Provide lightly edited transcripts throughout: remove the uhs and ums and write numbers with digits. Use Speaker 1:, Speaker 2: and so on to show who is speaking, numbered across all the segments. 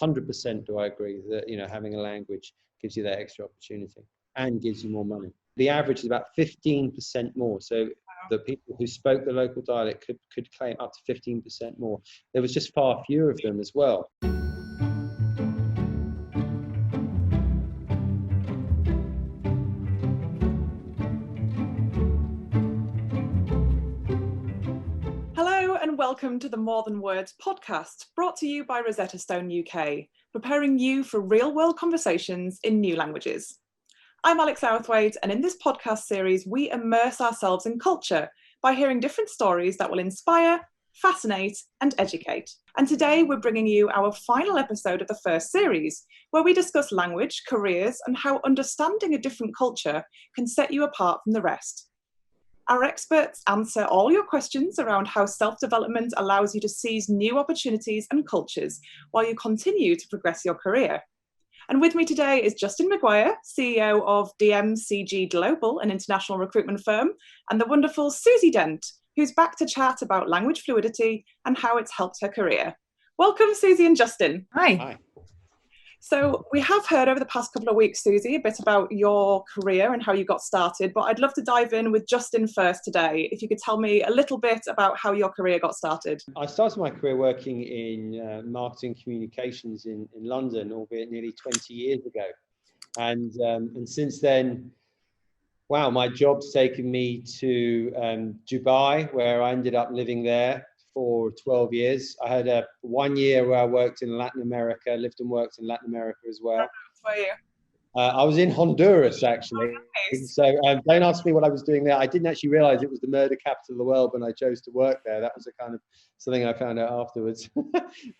Speaker 1: 100% do I agree that, having a language gives you that extra opportunity and gives you more money. The average is about 15% more. So the people who spoke the local dialect could claim up to 15% more. There was just far fewer of them as well.
Speaker 2: Hello and welcome to the More Than Words podcast, brought to you by Rosetta UK, preparing you for real-world conversations in new languages. I'm Alex Southwaite, and in this podcast series, we immerse ourselves in culture by hearing different stories that will inspire, fascinate, and educate. And today we're bringing you our final episode of the first series, where we discuss language, careers, and how understanding a different culture can set you apart from the rest. Our experts answer all your questions around how self-development allows you to seize new opportunities and cultures while you continue to progress your career. And with me today is Justin McGuire, CEO of DMCG Global, an international recruitment firm, and the wonderful Susie Dent, who's back to chat about language fluidity and how it's helped her career. Welcome, Susie and Justin.
Speaker 3: Hi.
Speaker 1: Hi.
Speaker 2: So we have heard over the past couple of weeks, Susie, a bit about your career and how you got started, but I'd love to dive in with Justin first today. If you could tell me a little bit about how your career got started.
Speaker 1: I started my career working in marketing communications in London, albeit nearly 20 years ago. And since then, wow, my job's taken me to Dubai, where I ended up living there for 12 years. I had 1 year where I worked in Latin America, lived and worked in Latin America as well.
Speaker 2: Where were you?
Speaker 1: I was in Honduras, actually.
Speaker 2: Oh, nice.
Speaker 1: So don't ask me what I was doing there. I didn't actually realize it was the murder capital of the world when I chose to work there. That was a kind of something I found out afterwards.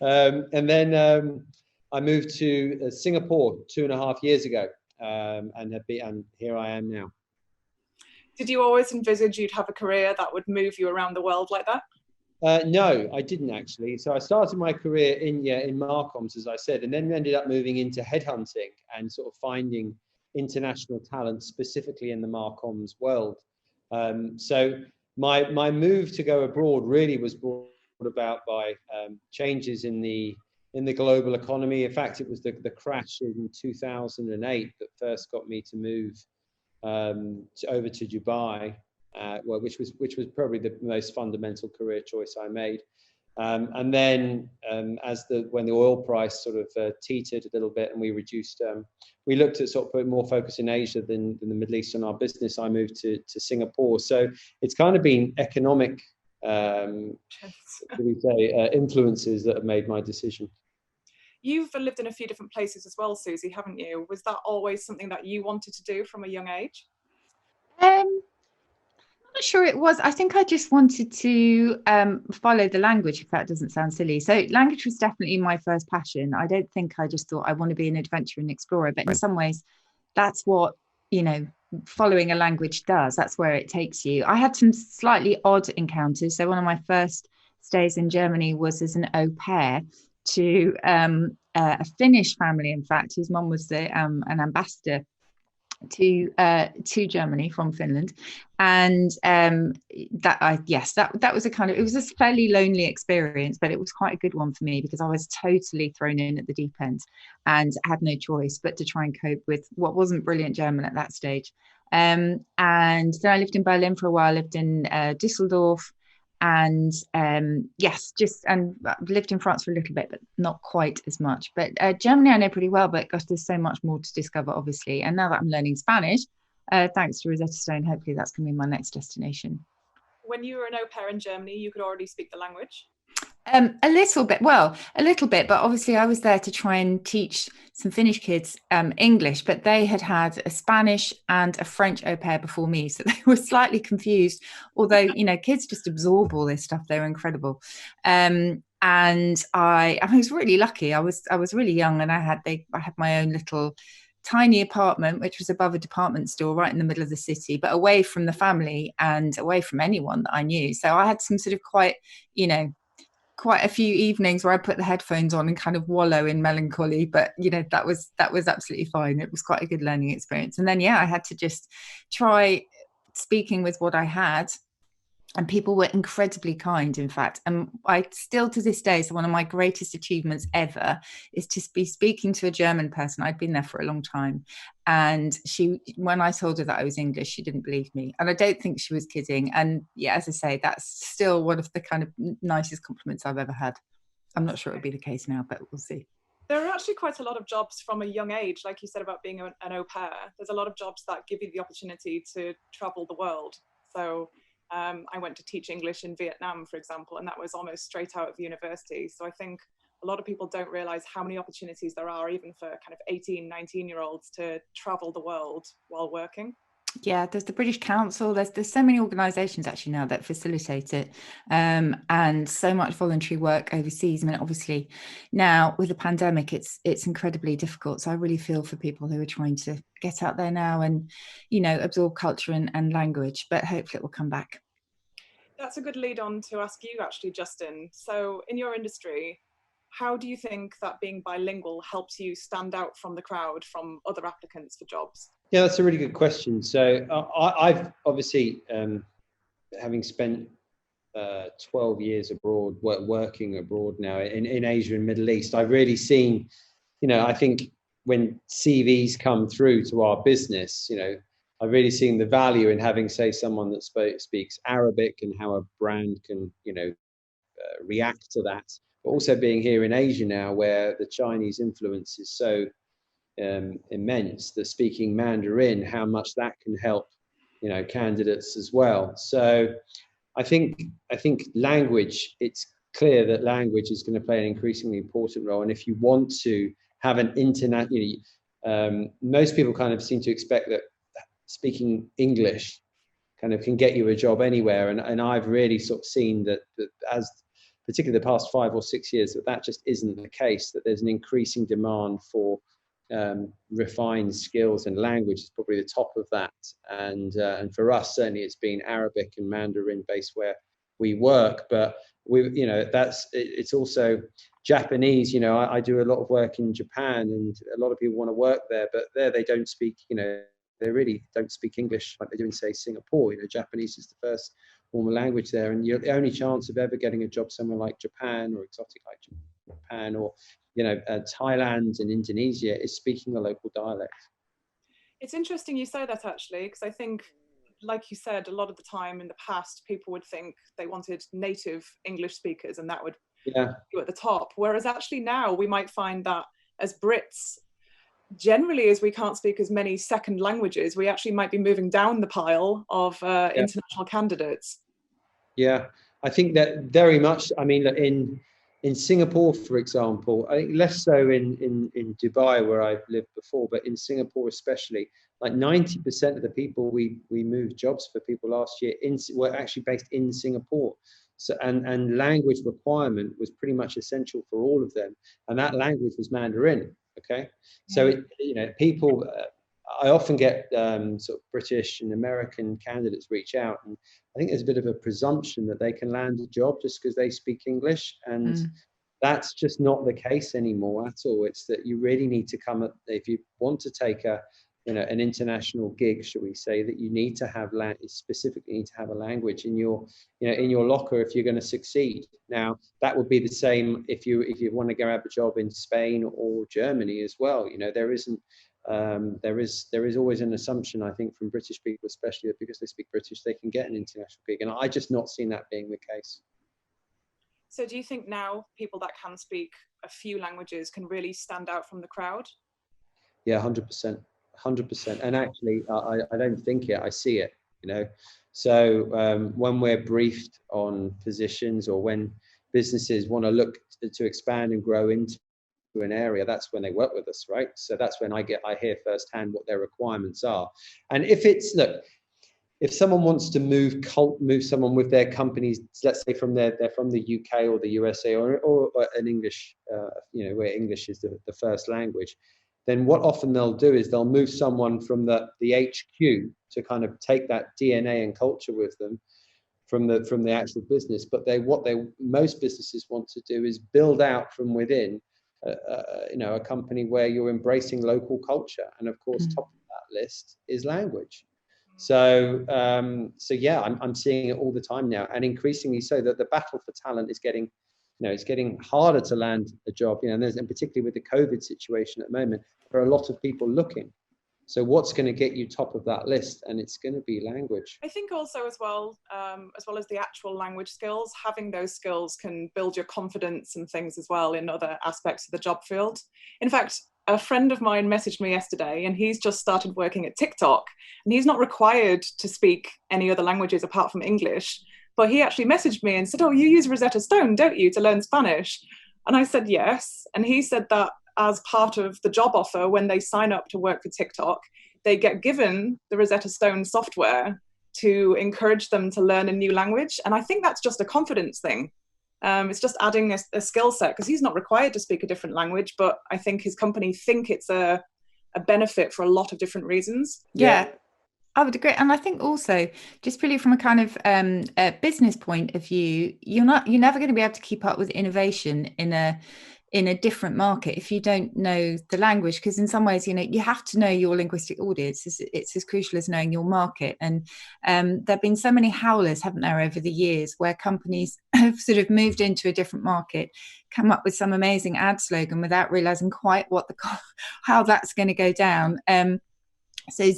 Speaker 1: And then I moved to Singapore 2.5 years ago, and here I am now.
Speaker 2: Did you always envisage you'd have a career that would move you around the world like that?
Speaker 1: No, I didn't actually. So I started my career in Marcoms, as I said, and then ended up moving into headhunting and sort of finding international talent specifically in the Marcoms world. So my move to go abroad really was brought about by changes in the global economy. In fact, it was the crash in 2008 that first got me to move over to Dubai. Which was probably the most fundamental career choice I made, and then when the oil price sort of teetered a little bit and we reduced, we looked at sort of putting more focus in Asia than the Middle East on our business. I moved to Singapore, so it's kind of been economic, influences that have made my decision.
Speaker 2: You've lived in a few different places as well, Susie, haven't you? Was that always something that you wanted to do from a young age?
Speaker 3: Not sure it was. I think I just wanted to follow the language, if that doesn't sound silly. So language was definitely my first passion. I don't think I just thought I want to be an adventurer and explorer, but in some ways that's what, following a language does. That's where it takes you. I had some slightly odd encounters. So one of my first stays in Germany was as an au pair to a Finnish family, in fact, whose mum was an ambassador to Germany from Finland, and that was it was a fairly lonely experience, but it was quite a good one for me because I was totally thrown in at the deep end and had no choice but to try and cope with what wasn't brilliant German at that stage. And then I lived in Berlin for a while, lived in Düsseldorf, and lived in France for a little bit, but not quite as much. But Germany I know pretty well, but gosh, there's so much more to discover, obviously. And now that I'm learning Spanish, thanks to Rosetta Stone, hopefully that's going to be my next destination.
Speaker 2: When you were an au pair in Germany, you could already speak the language?
Speaker 3: A little bit, but obviously I was there to try and teach some Finnish kids English, but they had a Spanish and a French au pair before me, so they were slightly confused, although kids just absorb all this stuff. They're incredible. And I was really lucky. I was really young, and I had my own little tiny apartment, which was above a department store right in the middle of the city, but away from the family and away from anyone that I knew. So I had some sort of quite a few evenings where I put the headphones on and kind of wallow in melancholy, but that was absolutely fine. It was quite a good learning experience. And then I had to just try speaking with what I had And people were incredibly kind, in fact. And I still, to this day, so one of my greatest achievements ever is to be speaking to a German person. I'd been there for a long time. And when I told her that I was English, she didn't believe me. And I don't think she was kidding. And yeah, as I say, that's still one of the kind of nicest compliments I've ever had. I'm not sure it would be the case now, but we'll see.
Speaker 2: There are actually quite a lot of jobs from a young age, like you said about being an au pair. There's a lot of jobs that give you the opportunity to travel the world. So I went to teach English in Vietnam, for example, and that was almost straight out of university. So I think a lot of people don't realize how many opportunities there are, even for kind of 18, 19-year-olds, to travel the world while working.
Speaker 3: Yeah, there's the British Council. There's so many organisations actually now that facilitate it, and so much voluntary work overseas. I mean, obviously, now with the pandemic, it's incredibly difficult. So I really feel for people who are trying to get out there now and, you know, absorb culture and language. But hopefully, it will come back.
Speaker 2: That's a good lead on to ask you, actually, Justin. So, in your industry, how do you think that being bilingual helps you stand out from the crowd, from other applicants for jobs?
Speaker 1: Yeah, that's a really good question. So I've obviously, having spent 12 years abroad, working abroad now in Asia and Middle East, I've really seen, you know, I think when CVs come through to our business, you know, I've really seen the value in having, say, someone that speaks Arabic and how a brand can, you know, react to that. But also being here in Asia now, where the Chinese influence is so immense, that speaking Mandarin, how much that can help, you know, candidates as well. So I think language, it's clear that language is going to play an increasingly important role. And if you want to have an internet, you know, most people kind of seem to expect that speaking English kind of can get you a job anywhere. And I've really sort of seen that as particularly the past 5 or 6 years, that just isn't the case, that there's an increasing demand for refined skills, and language is probably the top of that. And for us, certainly it's been Arabic and Mandarin based where we work, but we, you know, it's also Japanese. You know, I do a lot of work in Japan, and a lot of people want to work there, but there they don't speak, you know, they really don't speak English like they do in, say, Singapore. You know, Japanese is the first formal language there, and the only chance of ever getting a job somewhere like Japan, or exotic like Japan, or, you know, Thailand and Indonesia, is speaking the local dialect.
Speaker 2: It's interesting you say that, actually, because I think, like you said, a lot of the time in the past, people would think they wanted native English speakers, and that would be at the top. Whereas actually now we might find that as Brits, generally, as we can't speak as many second languages, we actually might be moving down the pile of international candidates.
Speaker 1: Yeah, I think that very much. I mean, in Singapore, for example, I think less so in Dubai, where I've lived before, but in Singapore especially, like 90% of the people we moved jobs for people last year were actually based in Singapore. So and language requirement was pretty much essential for all of them, and that language was Mandarin. Okay, so you know, people. I often get sort of British and American candidates reach out, and I think there's a bit of a presumption that they can land a job just because they speak English, and that's just not the case anymore at all. It's that you really need to come up, if you want to take a, you know, an international gig, shall we say, that you need to have specifically need to have a language in your, you know, in your locker if you're going to succeed. Now that would be the same if you want to grab a job in Spain or Germany as well. You know, there isn't. There is always an assumption, I think, from British people, especially, that because they speak British, they can get an international gig, and I just not seen that being the case.
Speaker 2: So do you think now people that can speak a few languages can really stand out from the crowd?
Speaker 1: Yeah, 100%, 100%. And actually, I don't think it, I see it, you know. So when we're briefed on positions, or when businesses want to look to expand and grow into an area, that's when they work with us, right? So that's when I hear firsthand what their requirements are. And if someone wants to move someone with their companies, let's say they're from the UK or the USA, or an English, you know, where English is the first language, then what often they'll do is they'll move someone from the HQ to kind of take that DNA and culture with them from the actual business. But most businesses want to do is build out from within, you know, a company where you're embracing local culture. And of course, top of that list is language. So yeah, I'm seeing it all the time now, and increasingly so, that the battle for talent is getting, it's getting harder to land a job, and particularly with the COVID situation at the moment, there are a lot of people looking. So what's going to get you top of that list? And it's going to be language.
Speaker 2: I think also as well as the actual language skills, having those skills can build your confidence and things as well in other aspects of the job field. In fact, a friend of mine messaged me yesterday, and he's just started working at TikTok, and he's not required to speak any other languages apart from English. But he actually messaged me and said, "Oh, you use Rosetta Stone, don't you, to learn Spanish?" And I said, yes. And he said that as part of the job offer, when they sign up to work for TikTok, they get given the Rosetta Stone software to encourage them to learn a new language. And I think that's just a confidence thing. It's just adding a skill set, because he's not required to speak a different language, but I think his company think it's a benefit for a lot of different reasons.
Speaker 3: Yeah. I would agree. And I think also, just really from a kind of a business point of view, you're never going to be able to keep up with innovation in a different market if you don't know the language, because in some ways, you have to know your linguistic audience. It's as crucial as knowing your market. And there have been so many howlers, haven't there, over the years, where companies have sort of moved into a different market, come up with some amazing ad slogan without realizing quite how that's going to go down. So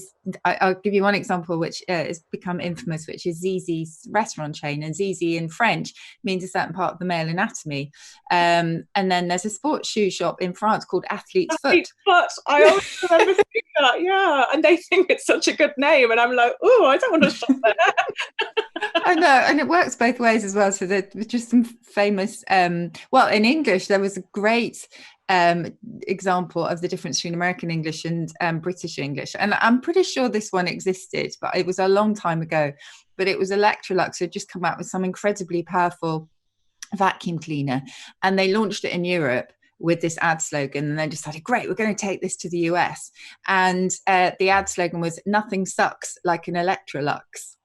Speaker 3: I'll give you one example, which has become infamous, which is Zizi's restaurant chain. And Zizi in French means a certain part of the male anatomy. And then there's a sports shoe shop in France called Athlete's Foot.
Speaker 2: I always remember seeing that, yeah. And they think it's such a good name. And I'm like, oh, I don't want to shop there.
Speaker 3: I know, and it works both ways as well. So there's just some famous, in English, there was a great example of the difference between American English and British English, and I'm pretty sure this one existed, but it was a long time ago. But it was Electrolux who had just come out with some incredibly powerful vacuum cleaner, and they launched it in Europe with this ad slogan, and they decided, great, we're going to take this to the US, and the ad slogan was "Nothing sucks like an Electrolux."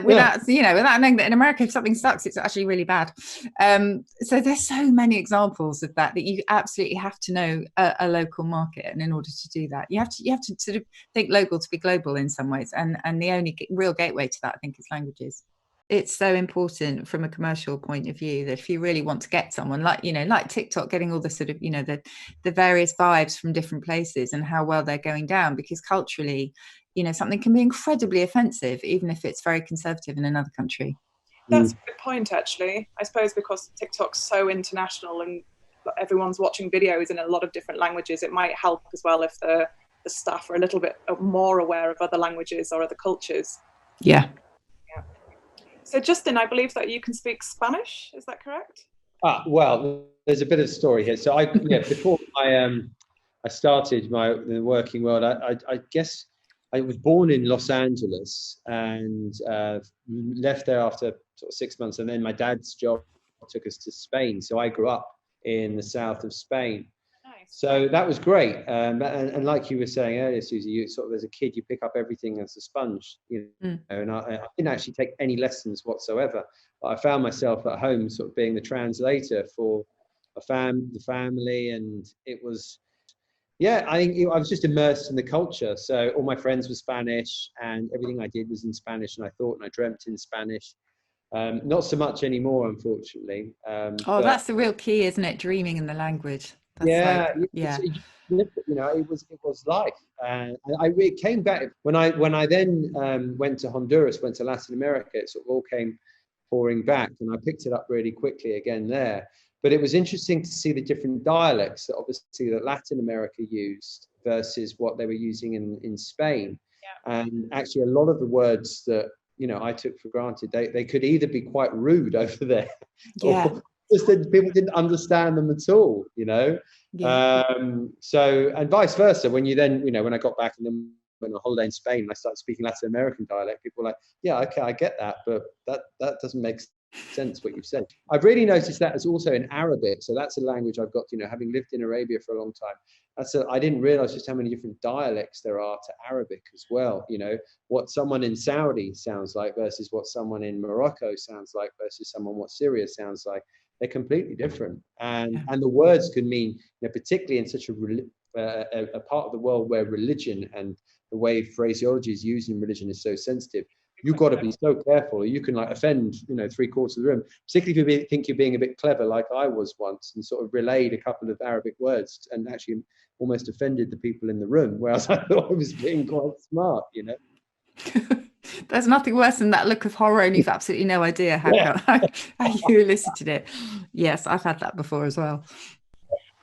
Speaker 3: Without knowing that in America, if something sucks, it's actually really bad. So there's so many examples of that you absolutely have to know a local market, and in order to do that, you have to sort of think local to be global in some ways. And the only real gateway to that, I think, is languages. It's so important from a commercial point of view that if you really want to get someone like TikTok, getting all the sort of the various vibes from different places and how well they're going down, because culturally, something can be incredibly offensive, even if it's very conservative in another country.
Speaker 2: That's a good point, actually. I suppose because TikTok's so international and everyone's watching videos in a lot of different languages, it might help as well if the staff are a little bit more aware of other languages or other cultures.
Speaker 3: Yeah.
Speaker 2: So, Justin, I believe that you can speak Spanish. Is that correct?
Speaker 1: Well, there's a bit of a story here. So before I started the working world, I guess I was born in Los Angeles and left there after sort of 6 months. And then my dad's job took us to Spain. So I grew up in the south of Spain.
Speaker 2: Nice.
Speaker 1: So that was great. And like you were saying earlier, Susie, you sort of, as a kid, you pick up everything as a sponge, and I didn't actually take any lessons whatsoever. But I found myself at home sort of being the translator for the family. And it was, I think I was just immersed in the culture. So all my friends were Spanish and everything I did was in Spanish, and I thought and I dreamt in Spanish. Not so much anymore, unfortunately.
Speaker 3: That's the real key, isn't it? Dreaming in the language.
Speaker 1: It was life. And it came back when I then went to Honduras, went to Latin America. It sort of all came pouring back, and I picked it up really quickly again there. But it was interesting to see the different dialects that Latin America used versus what they were using in Spain. Yeah. And actually, a lot of the words that I took for granted, they could either be quite rude over there, or just that people didn't understand them at all. So, and vice versa. When you then, when I got back and then went on holiday in Spain, and I started speaking Latin American dialect, people were like, yeah, okay, I get that, but that doesn't make sense what you've said. I've really noticed that as also in Arabic. So that's a language I've got, having lived in Arabia for a long time. I didn't realize just how many different dialects there are to Arabic as well. What someone in Saudi sounds like versus what someone in Morocco sounds like versus what Syria sounds like. They're completely different. And the words can mean, particularly in such a a part of the world where religion and the way phraseology is used in religion is so sensitive, you've got to be so careful, or you can like offend, 3/4 of the room, particularly if you think you're being a bit clever, like I was once, and sort of relayed a couple of Arabic words and actually almost offended the people in the room, whereas I thought I was being quite smart,
Speaker 3: There's nothing worse than that look of horror, and you've absolutely no idea how you elicited it. Yes, I've had that before as well.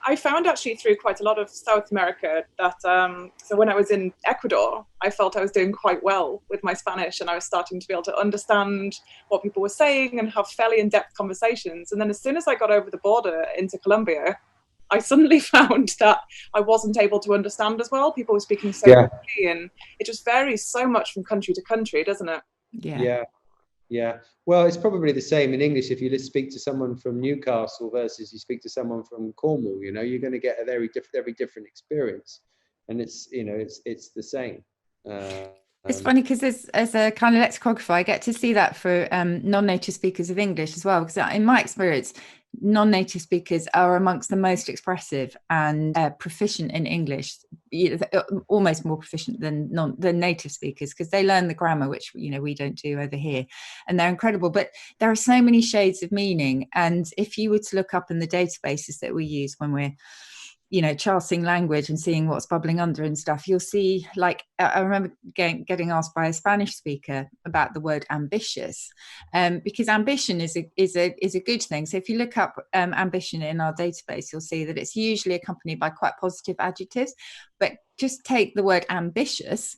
Speaker 2: I found actually through quite a lot of South America that, so when I was in Ecuador, I felt I was doing quite well with my Spanish, and I was starting to be able to understand what people were saying and have fairly in-depth conversations. And then as soon as I got over the border into Colombia, I suddenly found that I wasn't able to understand as well. People were speaking so quickly, and it just varies so much from country to country, doesn't it?
Speaker 1: Yeah. Well, it's probably the same in English. If you speak to someone from Newcastle versus you speak to someone from Cornwall, you're going to get a very different experience, and it's the same.
Speaker 3: It's funny because as a kind of lexicographer, I get to see that for non-native speakers of English as well. Because in my experience, non-native speakers are amongst the most expressive and proficient in English, almost more proficient than native speakers, because they learn the grammar, which we don't do over here, and they're incredible. But there are so many shades of meaning, and if you were to look up in the databases that we use when we're charting language and seeing what's bubbling under and stuff, you'll see, like, I remember getting asked by a Spanish speaker about the word ambitious, because ambition is a good thing. So if you look up ambition in our database, you'll see that it's usually accompanied by quite positive adjectives, but just take the word ambitious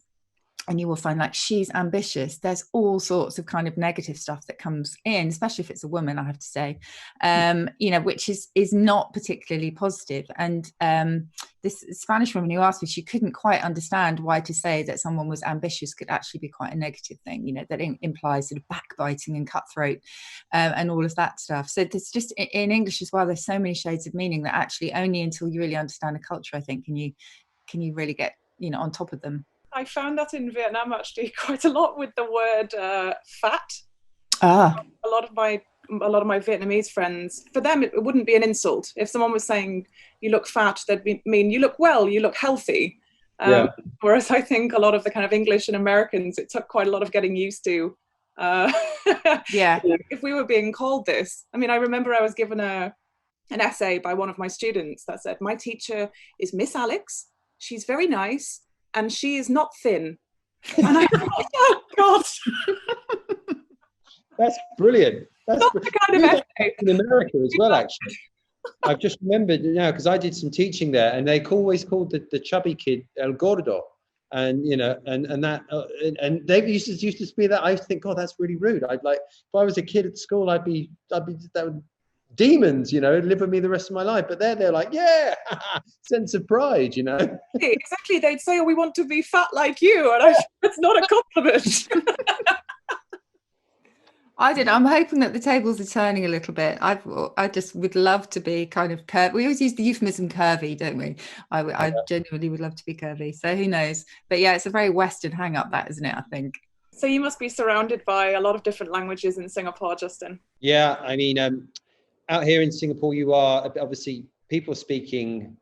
Speaker 3: and you will find, like, she's ambitious. There's all sorts of kind of negative stuff that comes in, especially if it's a woman, I have to say, which is not particularly positive. And this Spanish woman who asked me, she couldn't quite understand why to say that someone was ambitious could actually be quite a negative thing, that implies sort of backbiting and cutthroat and all of that stuff. So there's just, in English as well, there's so many shades of meaning that actually only until you really understand a culture, I think, can you really get on top of them.
Speaker 2: I found that in Vietnam actually quite a lot with the word fat. A lot of my Vietnamese friends, for them it wouldn't be an insult if someone was saying you look fat. They'd mean you look well, you look healthy. Whereas I think a lot of the kind of English and Americans, it took quite a lot of getting used to. If we were being called this, I mean, I remember I was given an essay by one of my students that said, my teacher is Miss Alex. She's very nice. And she is not thin. And I thought, oh God.
Speaker 1: That's brilliant. That's
Speaker 2: not the kind of essay.
Speaker 1: In America as well, actually. I've just remembered now, because I did some teaching there, and they always called the chubby kid El Gordo. And and they used to be that. I used to think, God, that's really rude. I'd like, if I was a kid at school, I'd be that would, demons, live with me the rest of my life. But they're like, yeah, sense of pride,
Speaker 2: Exactly. They'd say, oh, we want to be fat like you, and it's not a compliment.
Speaker 3: I'm hoping that the tables are turning a little bit. I just would love to be kind of curvy. We always use the euphemism curvy, don't we? I genuinely would love to be curvy. So who knows? But yeah, it's a very Western hang up, that, isn't it, I think.
Speaker 2: So you must be surrounded by a lot of different languages in Singapore, Justin.
Speaker 1: Yeah, I mean, out here in Singapore, you are obviously people speaking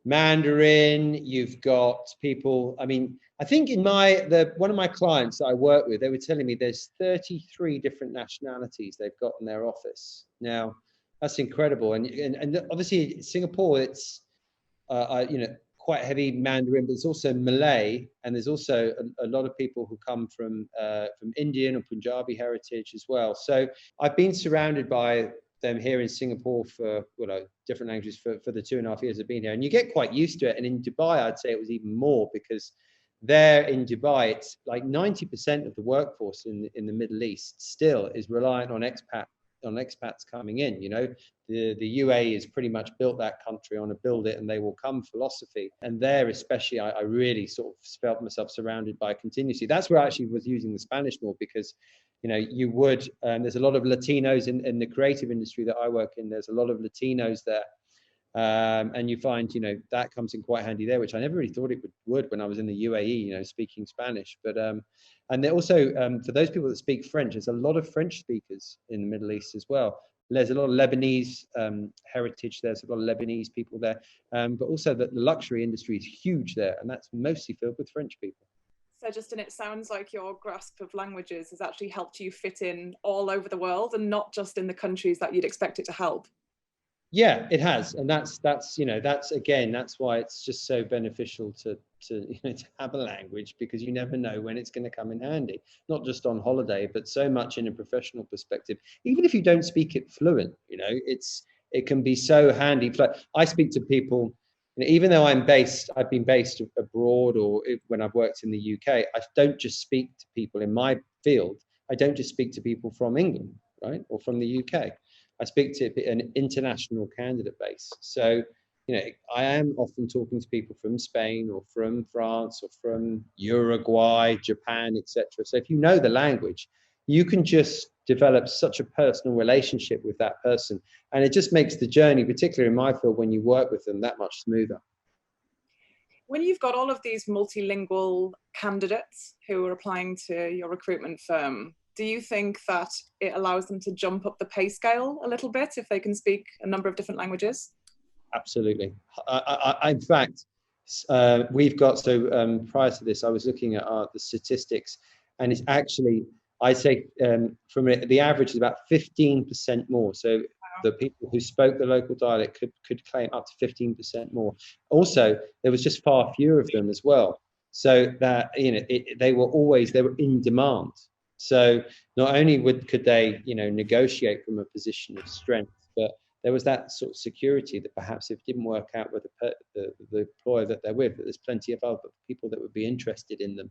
Speaker 1: Mandarin. You've got people, I mean, I think in one of my clients that I work with, they were telling me there's 33 different nationalities they've got in their office. Now, that's incredible. And obviously Singapore, it's, quite heavy Mandarin, but there's also Malay, and there's also a lot of people who come from Indian or Punjabi heritage as well. So I've been surrounded by them here in Singapore for different languages for the 2.5 years I've been here, and you get quite used to it. And in Dubai, I'd say it was even more, because there in Dubai, it's like 90% of the workforce in the Middle East still is reliant on expats coming in. The UAE has pretty much built that country on a build it and they will come philosophy, and there especially I really sort of felt myself surrounded by continuity. That's where I actually was using the Spanish more, because you would, there's a lot of Latinos in the creative industry that I work in. There's a lot of Latinos there, and you find that comes in quite handy there, which I never really thought it would when I was in the UAE, speaking Spanish. But and there also, for those people that speak French, there's a lot of French speakers in the Middle East as well. There's a lot of Lebanese heritage. There's a lot of Lebanese people there, but also the luxury industry is huge there, and that's mostly filled with French people.
Speaker 2: So Justin, it sounds like your grasp of languages has actually helped you fit in all over the world and not just in the countries that you'd expect it to help.
Speaker 1: Yeah, it has, and that's that's why it's just so beneficial to have a language, because you never know when it's going to come in handy, not just on holiday, but so much in a professional perspective. Even if you don't speak it fluent, it can be so handy. I speak to people, even though I've been based abroad, or when I've worked in the UK, I don't just speak to people in my field. I don't just speak to people from England, right, or from the UK. I speak to an international candidate base. So, I am often talking to people from Spain or from France or from Uruguay, Japan, etc. So if you know the language, you can just develop such a personal relationship with that person. And it just makes the journey, particularly in my field, when you work with them, that much smoother.
Speaker 2: When you've got all of these multilingual candidates who are applying to your recruitment firm, do you think that it allows them to jump up the pay scale a little bit if they can speak a number of different languages?
Speaker 1: Absolutely. In fact, we've got, prior to this, I was looking at the statistics, and it's actually, I say from the average is about 15% more. So the people who spoke the local dialect could claim up to 15% more. Also, there was just far fewer of them as well. So that, they were in demand. So not only could they, negotiate from a position of strength, but there was that sort of security that perhaps if it didn't work out with the employer that they're with, that there's plenty of other people that would be interested in them.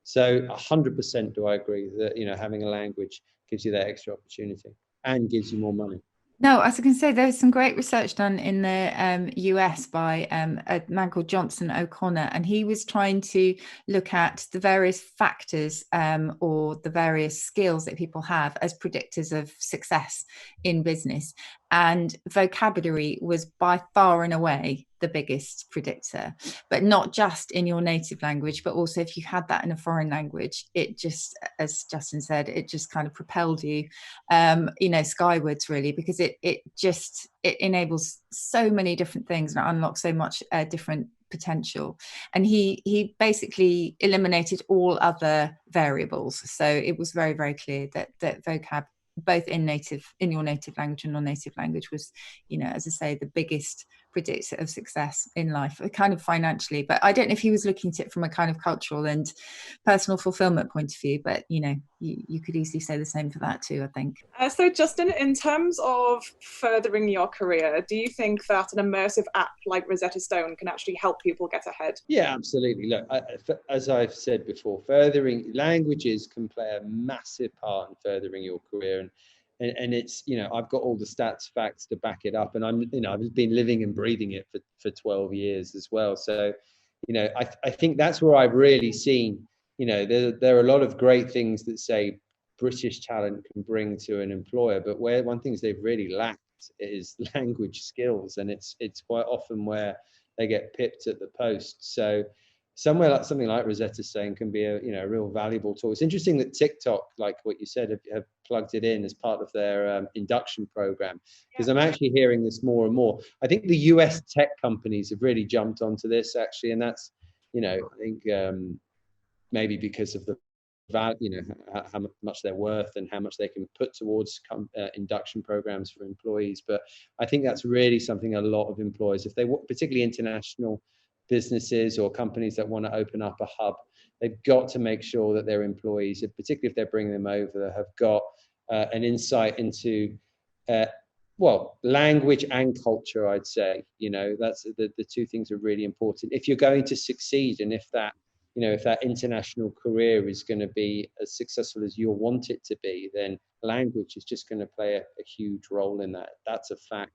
Speaker 1: So 100% do I agree that, having a language gives you that extra opportunity and gives you more money.
Speaker 3: No, as I can say, there was some great research done in the US by a man called Johnson O'Connor, and he was trying to look at the various factors or the various skills that people have as predictors of success in business. And vocabulary was by far and away the biggest predictor, but not just in your native language, but also if you had that in a foreign language, it just, as Justin said, it just kind of propelled you, skywards really, because it enables so many different things and unlocks so much different potential. And he basically eliminated all other variables. So it was very, very clear that vocab, both in your native language and non-native language, was, as I say, the biggest predictor of success in life, kind of financially. But I don't know if he was looking at it from a kind of cultural and personal fulfillment point of view, but you could easily say the same for that too, I think.
Speaker 2: So Justin, in terms of furthering your career, do you think that an immersive app like Rosetta Stone can actually help people get ahead?
Speaker 1: Yeah, absolutely. Look, as I've said before, furthering languages can play a massive part in furthering your career. And it's, I've got all the stats, facts to back it up. And I've been living and breathing it for 12 years as well. So, I think that's where I've really seen, there are a lot of great things that say British talent can bring to an employer, but where one thing they've really lacked is language skills. And it's quite often where they get pipped at the post. So something like Rosetta Stone can be a real valuable tool. It's interesting that TikTok, like what you said, have plugged it in as part of their induction program, because I'm actually hearing this more and more. I think the US tech companies have really jumped onto this actually, and that's, I think maybe because of the value, how much they're worth and how much they can put towards induction programs for employees. But I think that's really something a lot of employers, if they particularly international businesses or companies that want to open up a hub, they've got to make sure that their employees, particularly if they're bringing them over, have got an insight into language and culture. I'd say, that's the two things are really important if you're going to succeed, and if that international career is going to be as successful as you want it to be, then language is just going to play a huge role in that. That's a fact.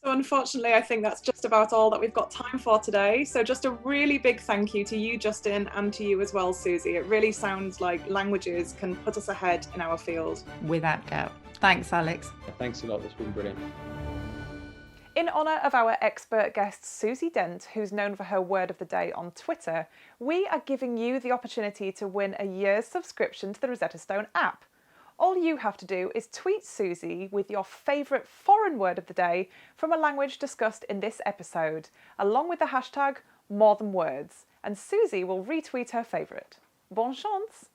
Speaker 2: So unfortunately, I think that's just about all that we've got time for today. So just a really big thank you to you, Justin, and to you as well, Susie. It really sounds like languages can put us ahead in our field.
Speaker 3: Without doubt. Thanks, Alex.
Speaker 1: Thanks a lot. That's been brilliant.
Speaker 2: In honour of our expert guest, Susie Dent, who's known for her word of the day on Twitter, we are giving you the opportunity to win a year's subscription to the Rosetta Stone app. All you have to do is tweet Susie with your favourite foreign word of the day from a language discussed in this episode, along with the hashtag #MoreThanWords, and Susie will retweet her favourite. Bonne chance!